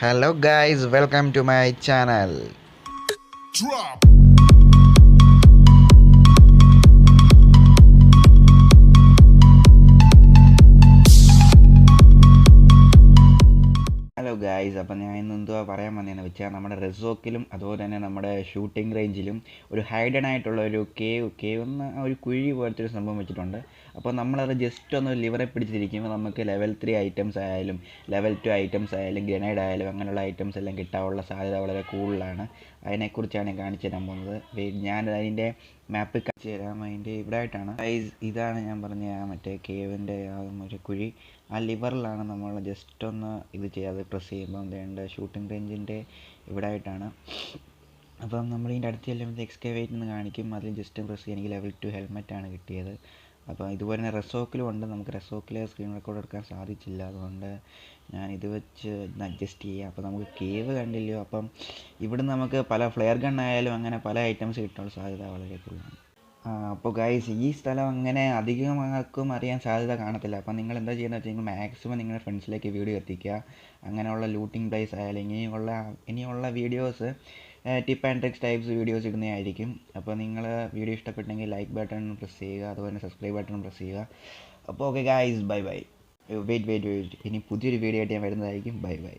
Hello guys, welcome to my channel. Drop. Hello guys, അപ്പം ഞാൻ ഇന്ന് എന്തുവാ പറയാൻ വന്നതെന്ന് വെച്ചാൽ നമ്മുടെ റിസോക്കിലും അതുപോലെ തന്നെ നമ്മുടെ ഷൂട്ടിംഗ് റേഞ്ചിലും ഒരു ഹൈഡൻ ആയിട്ടുള്ള ഒരു കേവ് എന്ന ഒരു കുഴി പോലത്തെ ഒരു സംഭവം വെച്ചിട്ടുണ്ട്. അപ്പോൾ നമ്മളത് ജസ്റ്റ് ഒന്ന് ലിവറെ പിടിച്ചിരിക്കുമ്പോൾ നമുക്ക് ലെവൽ 3 ഐറ്റംസ് ആയാലും ലെവൽ 2 ഐറ്റംസ് ആയാലും ഗ്രനേഡ് ആയാലും അങ്ങനെയുള്ള ഐറ്റംസ് എല്ലാം കിട്ടാനുള്ള സാധ്യത വളരെ കൂടുതലാണ്. അതിനെക്കുറിച്ചാണ് ഞാൻ കാണിച്ചു തരാൻ പോകുന്നത്. ഞാൻ അതിൻ്റെ മാപ്പ് കാണിച്ചു തരാം. അതിൻ്റെ ഇവിടെ ആയിട്ടാണ് ഗൈസ്. ഇതാണ് ഞാൻ പറഞ്ഞ മറ്റേ കേവിൻ്റെ ഒരു കുഴി. ആ ലിവറിലാണ് നമ്മൾ ജസ്റ്റ് ഒന്ന് ഇത് ചെയ്യാതെ പ്രസ് ചെയ്യുമ്പോൾ വേണ്ട ഷൂട്ടിംഗ് റേഞ്ചിൻ്റെ ഇവിടെ ആയിട്ടാണ്. അപ്പം നമ്മൾ ഇതിൻ്റെ അടുത്ത് ചെല്ലുമ്പോൾ എക്സ്കവേറ്റ് എന്ന് കാണിക്കും. അതിൽ ജസ്റ്റ് പ്രസ് ചെയ്യുക. എനിക്ക് ലെവൽ 2 ഹെൽമെറ്റാണ് കിട്ടിയത്. അപ്പോൾ ഇതുപോലെ തന്നെ റെസോക്കിലും ഉണ്ട്. നമുക്ക് റെസോക്കിൽ സ്ക്രീൻ റെക്കോർഡ് എടുക്കാൻ സാധിച്ചില്ല, അതുകൊണ്ട് ഞാൻ ഇത് വെച്ച് അഡ്ജസ്റ്റ് ചെയ്യുക. അപ്പോൾ നമുക്ക് കേവ് കണ്ടില്ലയോ, അപ്പം ഇവിടുന്ന് നമുക്ക് പല ഫ്ലെയർ ഗൺ ആയാലും അങ്ങനെ പല ഐറ്റംസ് കിട്ടാനുള്ള സാധ്യത വളരെ കൂടുതലാണ്. അപ്പോൾ ഗൈസ്, ഈ സ്ഥലം അങ്ങനെ അധികം ആർക്കും അറിയാൻ സാധ്യത കാണത്തില്ല. അപ്പം നിങ്ങൾ എന്താ ചെയ്യുന്നത് വെച്ചാൽ നിങ്ങൾ മാക്സിമം നിങ്ങളുടെ ഫ്രണ്ട്സിലേക്ക് വീഡിയോ എത്തിക്കുക. അങ്ങനെയുള്ള ലൂട്ടിംഗ് പ്ലേസ് ആയാലും ഇനിയുള്ള videos tip and tricks types videos ഇടുന്നതായിരിക്കും. അപ്പോൾ നിങ്ങൾ വീഡിയോ ഇഷ്ടപ്പെട്ടെങ്കിൽ ലൈക്ക് ബട്ടൺ പ്രസ് ചെയ്യുക, അതുപോലെ സബ്സ്ക്രൈബ് ബട്ടൺ പ്രസ് ചെയ്യുക. അപ്പോൾ okay guys, bye bye. Wait ഇനി പുതിയൊരു വീഡിയോ ആയിട്ട് ഞാൻ വരുന്നതായിരിക്കും. Bye by.